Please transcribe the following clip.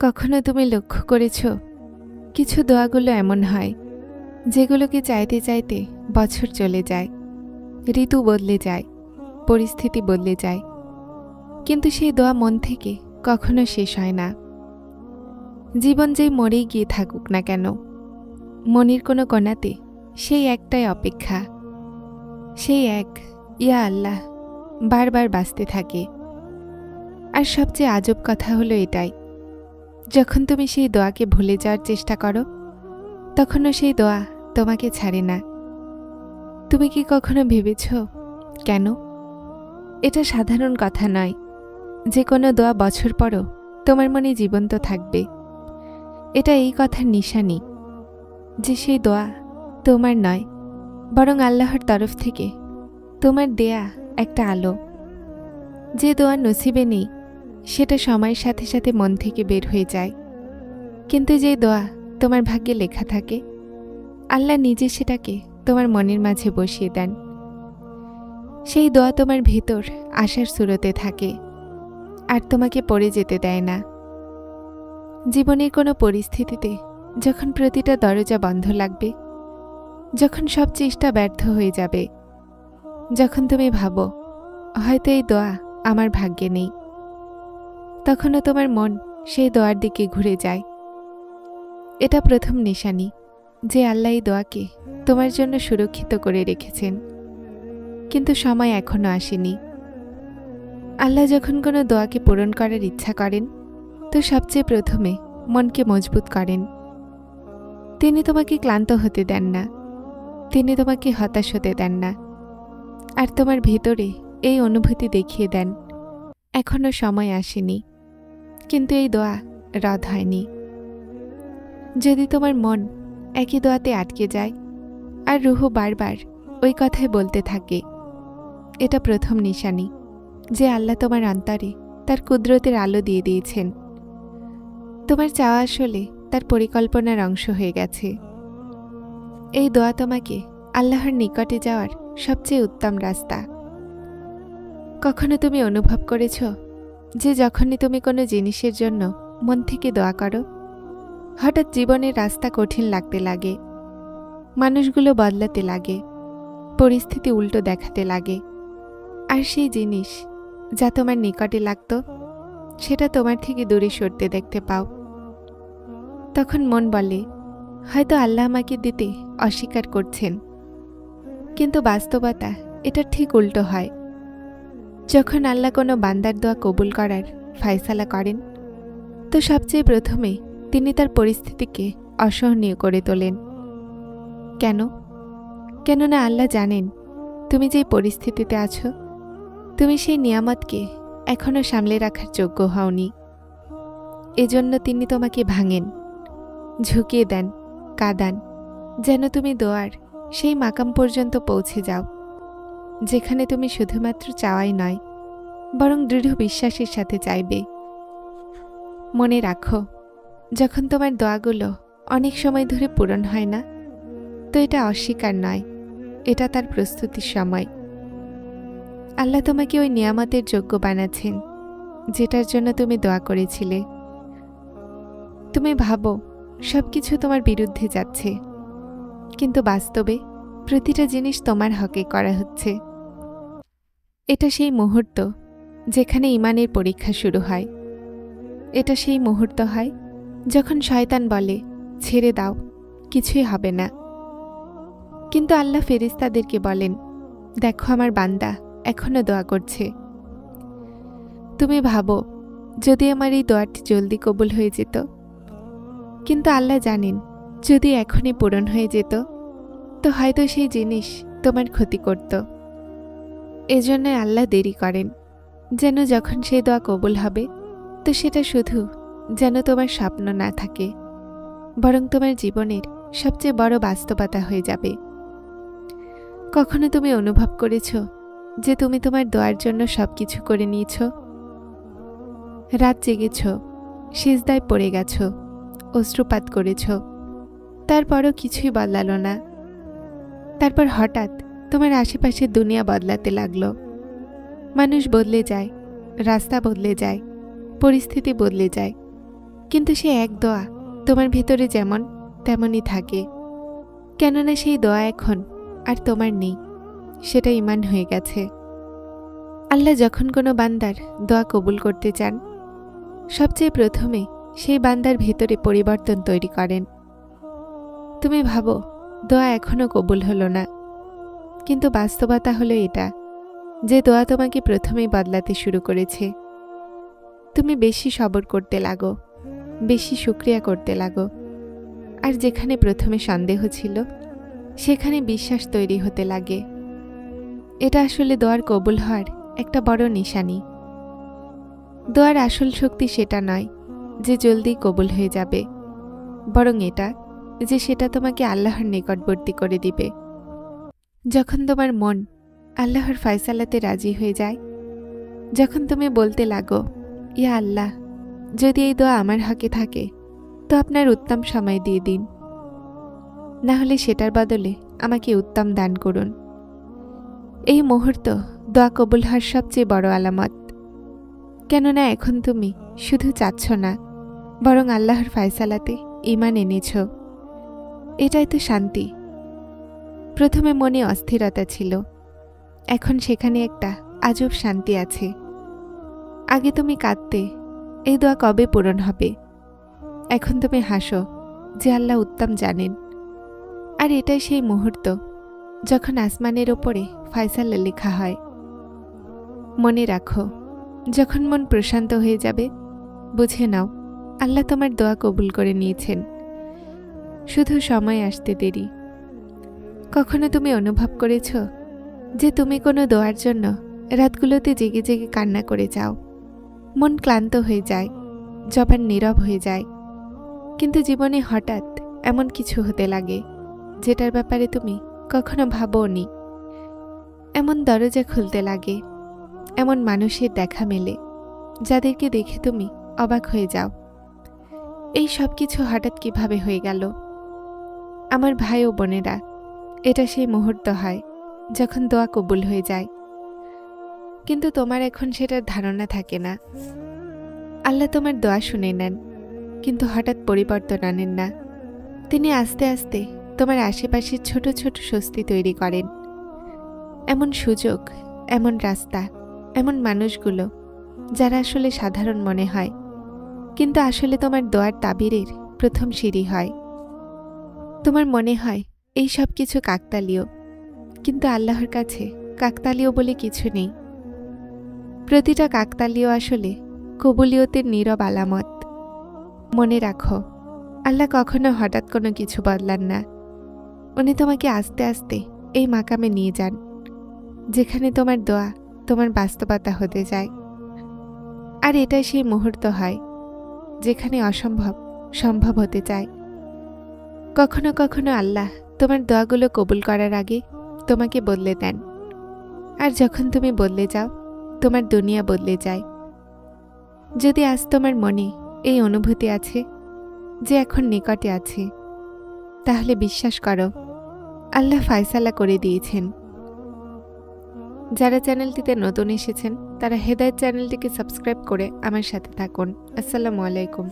কখনো তুমি লক্ষ্য করেছো কিছু দোয়াগুলো এমন হয় যেগুলোকে চাইতে চাইতে বছর চলে যায়, ঋতু বদলে যায়, পরিস্থিতি বদলে যায়, কিন্তু সেই দোয়া মন থেকে কখনো শেষ হয় না। জীবন যেই মরেই গিয়ে থাকুক না কেন, মনের কোনো কোণাতে সেই একটাই অপেক্ষা, সেই এক ইয়া আল্লাহ বারবার বাজতে থাকে। আর সবচেয়ে আজব কথা হলো এটাই, যখন তুমি সেই দোয়াকে ভুলে যাওয়ার চেষ্টা করো তখনও সেই দোয়া তোমাকে ছাড়ে না। তুমি কি কখনো ভেবেছ কেন? এটা সাধারণ কথা নয় যে কোনো দোয়া বছর পরও তোমার মনে জীবন্ত থাকবে। এটা এই কথার নিশানি যে সেই দোয়া তোমার নয়, বরং আল্লাহর তরফ থেকে তোমার দেয়া একটা আলো। যে দোয়া নসিবে নেই সেটা সময়ের সাথে সাথে মন থেকে বের হয়ে যায়, কিন্তু যে দোয়া তোমার ভাগ্যে লেখা থাকে আল্লাহ নিজে সেটাকে তোমার মনের মাঝে বসিয়ে দেন। সেই দোয়া তোমার ভেতর আশার সুরতে থাকে আর তোমাকে পড়ে যেতে দেয় না। জীবনের কোনো পরিস্থিতিতে যখন প্রতিটা দরজা বন্ধ লাগবে, যখন সব চেষ্টা ব্যর্থ হয়ে যাবে, যখন তুমি ভাবো হয়তো এই দোয়া আমার ভাগ্যে নেই, তখনও তোমার মন সেই দোয়ার দিকে ঘুরে যায়। এটা প্রথম নিশানি যে আল্লাহ এই দোয়াকে তোমার জন্য সুরক্ষিত করে রেখেছেন, কিন্তু সময় এখনো আসেনি। আল্লাহ যখন কোনো দোয়াকে পূরণ করার ইচ্ছা করেন তো সবচেয়ে প্রথমে মনকে মজবুত করেন। তিনি তোমাকে ক্লান্ত হতে দেন না, তিনি তোমাকে হতাশ হতে দেন না, আর তোমার ভেতরে এই অনুভূতি দেখিয়ে দেন এখনো সময় আসেনি, কিন্তু এই দোয়া রদ হয়নি। যদি তোমার মন একই দোয়াতে আটকে যায় আর রুহ বারবার ওই কথাই বলতে থাকে, এটা প্রথম নিশানি যে আল্লাহ তোমার অন্তরে তার কুদরতের আলো দিয়ে দিয়েছেন। তোমার চাওয়া আসলে তার পরিকল্পনার অংশ হয়ে গেছে। এই দোয়া তোমাকে আল্লাহর নিকটে যাওয়ার সবচেয়ে উত্তম রাস্তা। কখনো তুমি অনুভব করেছ যে যখনই তুমি কোনো জিনিসের জন্য মন থেকে দোয়া করো, হঠাৎ জীবনের রাস্তা কঠিন লাগতে লাগে, মানুষগুলো বদলাতে লাগে, পরিস্থিতি উল্টো দেখাতে লাগে, আর সেই জিনিস যা তোমার নিকটে লাগত সেটা তোমার থেকে দূরে সরতে দেখতে পাও। তখন মন বলে হয়তো আল্লাহ আমাকে দিতে অস্বীকার করছেন, কিন্তু বাস্তবতা এটা ঠিক উল্টো হয়। যখন আল্লাহ কোনো বান্দার দোয়া কবুল করার ফায়সালা করেন তো সবচেয়ে প্রথমে তিনি তার পরিস্থিতিকে অসহনীয় করে তোলেন। কেননা আল্লাহ জানেন তুমি যেই পরিস্থিতিতে আছো তুমি সেই নিয়ামতকে এখনো সামলে রাখার যোগ্য হওনি। এজন্য তিনি তোমাকে ভাঙেন, ঝুঁকিয়ে দেন, কাঁদান, যেন তুমি দোয়ার সেই মাকাম পর্যন্ত পৌঁছে যাও যেখানে তুমি শুধুমাত্র চাওয়াই নয় বরং দৃঢ় বিশ্বাসের সাথে চাইবে। মনে রাখো, যখন তোমার দোয়াগুলো অনেক সময় ধরে পূরণ হয় না তো এটা অস্বীকার নয়, এটা তার প্রস্তুতির সময়। আল্লাহ তোমাকে ওই নিয়ামতের যোগ্য বানাচ্ছেন যেটার জন্য তুমি দোয়া করেছিলে। তুমি ভাবো সবকিছু তোমার বিরুদ্ধে যাচ্ছে, কিন্তু বাস্তবে প্রতিটা জিনিস তোমার হকে করা হচ্ছে। এটা সেই মুহূর্ত যেখানে ঈমানের পরীক্ষা শুরু হয়। এটা সেই মুহূর্ত হয় যখন শয়তান বলে ছেড়ে দাও, কিছুই হবে না, কিন্তু আল্লাহ ফেরেশতাদেরকে বলেন দেখো আমার বান্দা এখনো দোয়া করছে। তুমি ভাবো যদি আমার এই দোয়াটি জলদি কবুল হয়ে যেত, কিন্তু আল্লাহ জানেন যদি এখনই পূরণ হয়ে যেত তো হয়তো সেই জিনিস তোমার ক্ষতি করত। এজন্য আল্লাহ দেরি করেন যেন যখন সেই দোয়া কবুল হবে তো সেটা শুধু যেন তোমার স্বপ্ন না থাকে, বরং তোমার জীবনের সবচেয়ে বড় বাস্তবতা হয়ে যাবে। কখনো তুমি অনুভব করেছ যে তুমি তোমার দোয়ার জন্য সবকিছু করে নিয়েছ? রাত জেগেছ, সিজদায় পড়ে গেছ, অশ্রুপাত করেছ, তারপরও কিছুই বদলালো না। তারপর হঠাৎ তোমার আশেপাশের দুনিয়া বদলাতে লাগলো। মানুষ বদলে যায়, রাস্তা বদলে যায়, পরিস্থিতি বদলে যায়, কিন্তু সে এক দোয়া তোমার ভেতরে যেমন তেমনই থাকে, কেননা সেই দোয়া এখন আর তোমার নেই, সেটা ঈমান হয়ে গেছে। আল্লাহ যখন কোনো বান্দার দোয়া কবুল করতে চান, সবচেয়ে প্রথমে সেই বান্দার ভেতরে পরিবর্তন তৈরি করেন। তুমি ভাবো দোয়া এখনও কবুল হলো না, কিন্তু বাস্তবতা হলো এটা যে দোয়া তোমাকে প্রথমেই বদলাতে শুরু করেছে। তুমি বেশি সবর করতে লাগো, বেশি শুকরিয়া করতে লাগো, আর যেখানে প্রথমে সন্দেহ ছিল সেখানে বিশ্বাস তৈরি হতে লাগে। এটা আসলে দোয়ার কবুল হওয়ার একটা বড় নিশানি। দোয়ার আসল শক্তি সেটা নয় যে জলদি কবুল হয়ে যাবে, বরং এটা যে সেটা তোমাকে আল্লাহর নিকটবর্তী করে দিবে। যখন তোমার মন আল্লাহর ফয়সালাতে রাজি হয়ে যায়, যখন তুমি বলতে লাগো, ইয়া আল্লাহ, যদি এই দোয়া আমার হকে থাকে তো আপনার উত্তম সময় দিয়ে দিন, না হলে সেটার বদলে আমাকে উত্তম দান করুন। এই মুহূর্ত দোয়া কবুল হওয়ার সবচেয়ে বড় আলামত, কেননা এখন তুমি শুধু চাচ্ছ না, বরং আল্লাহর ফয়সালাতে ঈমান এনেছ। এটাই তো শান্তি। প্রথমে মনে অস্থিরতা ছিল, এখন সেখানে একটা আজব শান্তি আছে। আগে তুমি কাঁদতে, এই দোয়া কবে পূরণ হবে, এখন তুমি হাসো যে আল্লাহ উত্তম জানেন। আর এটাই সেই মুহূর্ত যখন আসমানের ওপরে ফয়সালা লেখা হয়। মনে রাখো, যখন মন প্রশান্ত হয়ে যাবে, বুঝে নাও আল্লাহ তোমার দোয়া কবুল করে নিয়েছেন। শুধু সময় আসতে দেরি। কখনো তুমি অনুভব করেছ যে তুমি কোনো দোয়ার জন্য রাতগুলোতে জেগে জেগে কান্না করে যাও, মন ক্লান্ত হয়ে যায়, জবান নীরব হয়ে যায়, কিন্তু জীবনে হঠাৎ এমন কিছু হতে লাগে যেটার ব্যাপারে তুমি কখনো ভাবোনি। এমন দরজা খুলতে লাগে, এমন মানুষের দেখা মেলে যাদেরকে দেখে তুমি অবাক হয়ে যাও। এই সব কিছু হঠাৎ কিভাবে হয়ে গেল? আমার ভাই ও বোনেরা, এটা সেই মুহূর্ত হয় যখন দোয়া কবুল হয়ে যায়, কিন্তু তোমার এখন সেটার ধারণা থাকে না। আল্লাহ তোমার দোয়া শুনে নেন, কিন্তু হঠাৎ পরিবর্তন আনেন না। তিনি আস্তে আস্তে তোমার আশেপাশের ছোট ছোট স্বস্তি তৈরি করেন। এমন সুযোগ, এমন রাস্তা, এমন মানুষগুলো যারা আসলে সাধারণ মনে হয়, কিন্তু আসলে তোমার দোয়ার তাবিরের প্রথম সিঁড়ি হয়। তোমার মনে হয় এই সব কিছু কাকতালীয়, কিন্তু আল্লাহর কাছে কাকতালীয় বলে কিছু নেই। প্রতিটা কাকতালীয় আসলে কবুলিয়তের নীরব আলামত। মনে রাখো, আল্লাহ কখনো হঠাৎ কোনো কিছু বদলান না। উনি তোমাকে আস্তে আস্তে এই মাকামে নিয়ে যান যেখানে তোমার দোয়া তোমার বাস্তবতা হতে যায়। আর এটাই সেই মুহূর্ত হয় যেখানে অসম্ভব সম্ভব হতে চায়। কখনো কখনো আল্লাহ তোমার দোয়াগুলো কবুল করার আগে তোমাকে বদলে দেন, আর যখন তুমি বদলে যাও, তোমার দুনিয়া বদলে যায়। যদি আজ তোমার মনে এই অনুভূতি আছে যে এখন নিকটে আছে, তাহলে বিশ্বাস করো আল্লাহ ফয়সালা করে দিয়েছেন। যারা চ্যানেলটিতে নতুন এসেছেন তারা হেদায়েত চ্যানেলটিকে সাবস্ক্রাইব করে আমার সাথে থাকুন। আসসালামু আলাইকুম।